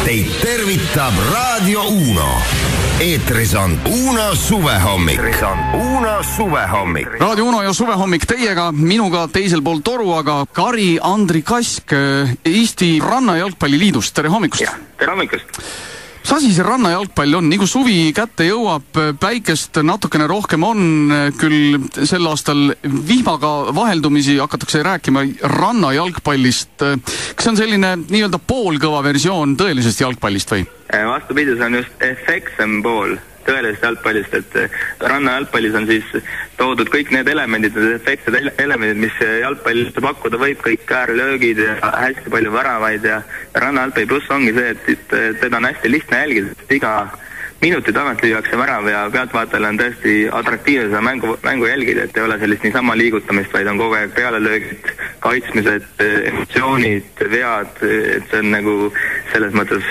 Teid tervitab Raadio Uno. Eetris on Uno suvehommik. Raadio Uno ja suvehommik teiega, minuga teisel pool toru, aga Kari Andri Kask Eesti Rannajalgpalliliidust. Tere hommikust! Tere hommikust! Mis asi see rannajalgpall on? Nii kui suvi kätte jõuab, päikest natukene rohkem on, küll sel aastal vihmaga vaheldumisi hakatakse rääkima rannajalgpallist. Kas see on selline nii-öelda poolkõva versioon tõelisest jalgpallist või? Vastupidi, see on just efektsem pool tõelisest jalgpallist, et rannajalgpallis on siis toodud kõik need elemendid, need efektsed elemendid, mis jalgpallis pakkuda võib, kõik äärelöögid ja hästi palju väravaid ja rannajalgpalli pluss ongi see, et teda on hästi lihtne jälgida, et iga minuti tagant lüüakse värav ja pealtvaatajale on tõesti atraktiivne seda mängu jälgida, et ei ole sellist niisama liigutamist, vaid on kogu aeg pealelöögid, kaitsmised, emotsioonid, vead, et see on nagu selles mõttes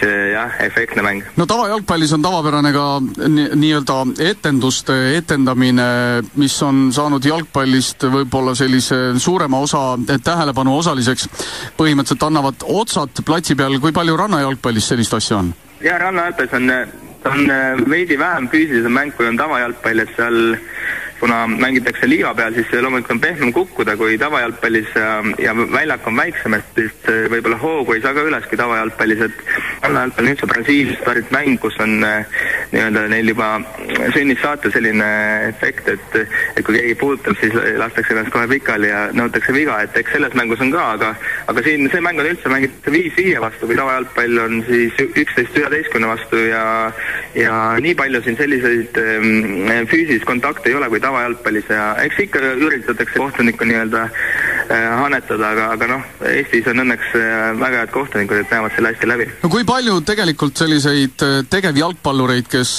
efektne mäng. No tavajalgpallis on tavapärane ka nii-öelda etendamine, mis on saanud jalgpallist võib-olla sellise suurema osa tähelepanu osaliseks. Põhimõtteliselt annavad otsad platsi peal, kui palju rannajalgpallis sellist asja on? Ja rannajalgpallis on veidi vähem füüsilisem mäng, kui on tavajalgpall, et seal kuna mängitakse liiva peal, siis loomulikult on pehmem kukkuda kui tavajalgpallis ja väljak on väiksem, et võib-olla hoogu ei saa ka üles kui tavajalgpallis, et rannajalgpall nüüd see Brasiiliast pärit mäng, kus on nii-öelda neil juba sünnist saate selline efekt, et kui keegi puudutab, siis lastakse ennast kohe pikali ja nõutakse viga, et eks selles mängus on ka, aga siin see mäng on üldse mängitakse 5-5 vastu, kui tavajalgpall on siis 11-11 vastu ja nii palju siin selliseid füüsilist kontakte ei ole kui tavajalgpallis ja eks ikka üritatakse kohtunikku nii-öelda hanetada, aga noh, Eestis on õnneks väga head kohtunikud, et näevad selle hästi läbi. No kui palju tegelikult selliseid tegevjalgpallureid, kes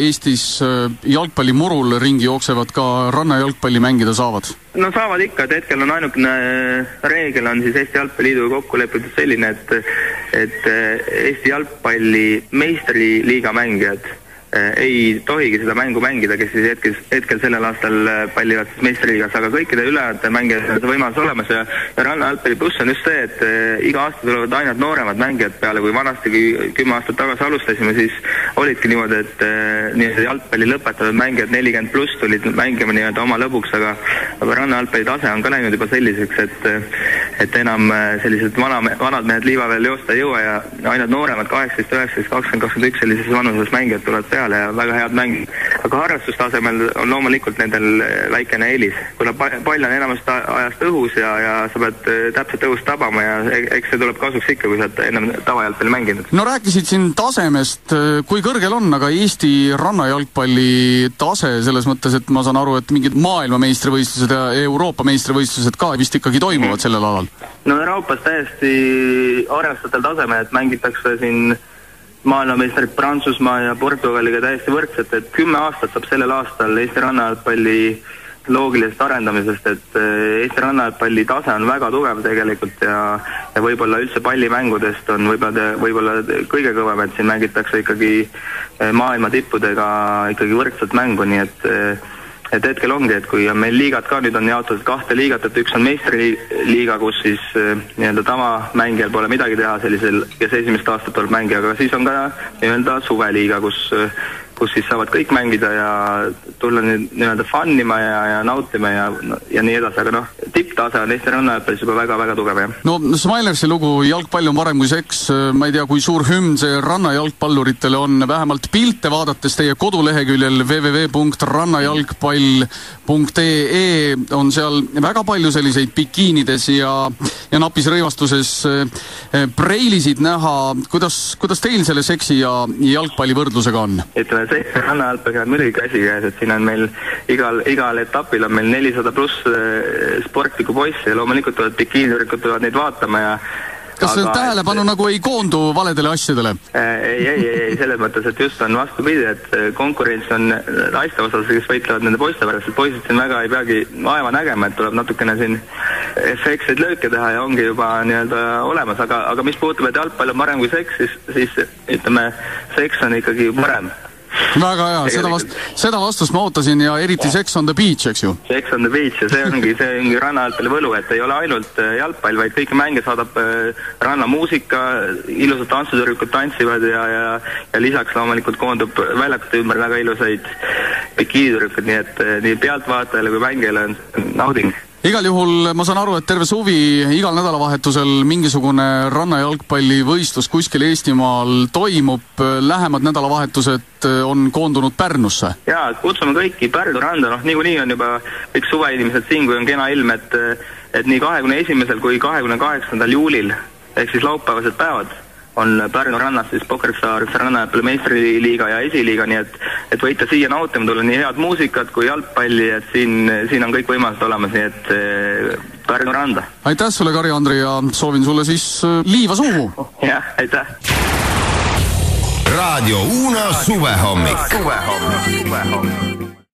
Eestis jalgpallimurul ringi jooksevad, ka rannajalgpalli mängida saavad? No saavad ikka, et hetkel on ainukene reegel on siis Eesti Jalgpalliliidu kokku lepitud selline, et Eesti jalgpalli meistriliiga mängijad ei tohigi seda mängu mängida, kes siis hetkel sellel aastal pallivad siis meistriliigas, aga kõikide ülejäänud mängijad on see võimalus olemas ja rannajalgpalli pluss on just see, et iga aasta tulevad ainult nooremad mängijad peale, kui vanasti 10 aastat tagasi alustasime, siis olidki niimoodi, et nii-öelda jalgpalli lõpetavad mängijad 40 pluss tulid mängima nii-öelda oma lõbuks, aga rannajalgpalli tase on ka läinud juba selliseks, et enam sellised vanad mehed liiva veel joosta ei jõua ja ainult nooremad 18, 19, 20, 21 sellises vanuses mängijad tulevad peale ja väga head mäng. Aga harrastustasemel on loomulikult nendel väikene eelis, kuna pall on enamast ajast õhus ja sa pead täpselt õhust tabama ja eks see tuleb kasuks ikka, kui sa oled ennem tavajalgpalli mänginud. No rääkisid siin tasemest, kui kõrgel on aga Eesti rannajalgpalli tase selles mõttes, et ma saan aru, et mingid maailmameistrivõistlused ja Euroopa meistrivõistlused ka vist ikkagi toimuvad sellel alal? No Euroopas täiesti arvestatel taseme, et mängitakse siin maailmameistrid Prantsusmaa ja Portugaliga täiesti võrdselt, et 10 aastat saab sellel aastal Eesti rannajalgpalli loogilisest arendamisest, et Eesti rannajalgpalli tase on väga tugev tegelikult ja võib-olla üldse pallimängudest on võib-olla kõige kõvem, et siin mängitakse ikkagi maailma tippudega ikkagi võrdselt mängu, nii et hetkel ongi, et kui on meil liigad ka, nüüd on jaotatud 2 liigat, et üks on meistriliiga, kus siis nii-öelda tavamängijal pole midagi teha sellisel, kes esimest aastat tuleb mängija, aga siis on ka nii-öelda suveliiga, kus siis saavad kõik mängida ja tulla nii-öelda fannima ja nautima ja nii edasi, aga noh, tipptase on Eesti rannajalgpallis juba väga-väga tugev, jah. No Smilersi lugu "Jalgpall on parem kui seks", ma ei tea, kui suur hümn see rannajalgpalluritele on, vähemalt pilte vaadates teie koduleheküljel www.rannajalgpall.ee on seal väga palju selliseid bikiinides ja napis rõivastuses preilisid näha. Kuidas teil selle seksi ja jalgpalli võrdlusega on? See rannajalgpalliga on muidugi käsikäes, et siin on meil igal etapil on meil 400 pluss sportlikku poissi ja loomulikult tulevad bikiinitürikud tulevad neid vaatama ja kas see tähelepanu nagu ei koondu valedele asjadele? Ei, selles mõttes, et just on vastupidi, et konkurents on naiste osas, kes võitlevad nende poiste pärast, et poisid siin väga ei peagi vaeva nägema, et tuleb natukene siin efektseid lööke teha ja ongi juba nii-öelda olemas, aga mis puutub, et jalgpall on parem kui seks, siis ütleme, seks on ikkagi parem. Väga hea, seda vastust ma ootasin ja eriti Sex on the Beach, eks ju? Sex on the Beach ja see ongi rannajalgpalli võlu, et ei ole ainult jalgpall, vaid kõiki mänge saadab rannamuusika, ilusad tantsutõrjukud tantsivad ja lisaks loomulikult koondub väljakute ümber väga ilusaid bikiinitõrjukud, nii et nii pealtvaatajale kui mängijale on nauding. Igal juhul ma saan aru, et terve suvi igal nädalavahetusel mingisugune rannajalgpallivõistlus kuskil Eestimaal toimub, lähemad nädalavahetused on koondunud Pärnusse. Jaa, kutsume kõiki Pärnu randa, niikuinii on juba kõik suveinimesed siin, kui on kena ilm, et nii 21. kui 28. juulil, ehk siis laupäevased päevad, on Pärnu rannas siis Pokerstars rannajalgpalli meistriliiga ja esiliiga, nii et võite siia nautima tulla nii head muusikat kui jalgpalli, et siin on kõik võimalused olemas, nii et Pärnu randa. Aitäh sulle, Kari-Andri, ja soovin sulle siis liiva suhu! Jah, aitäh! Radio Uno suvehommik.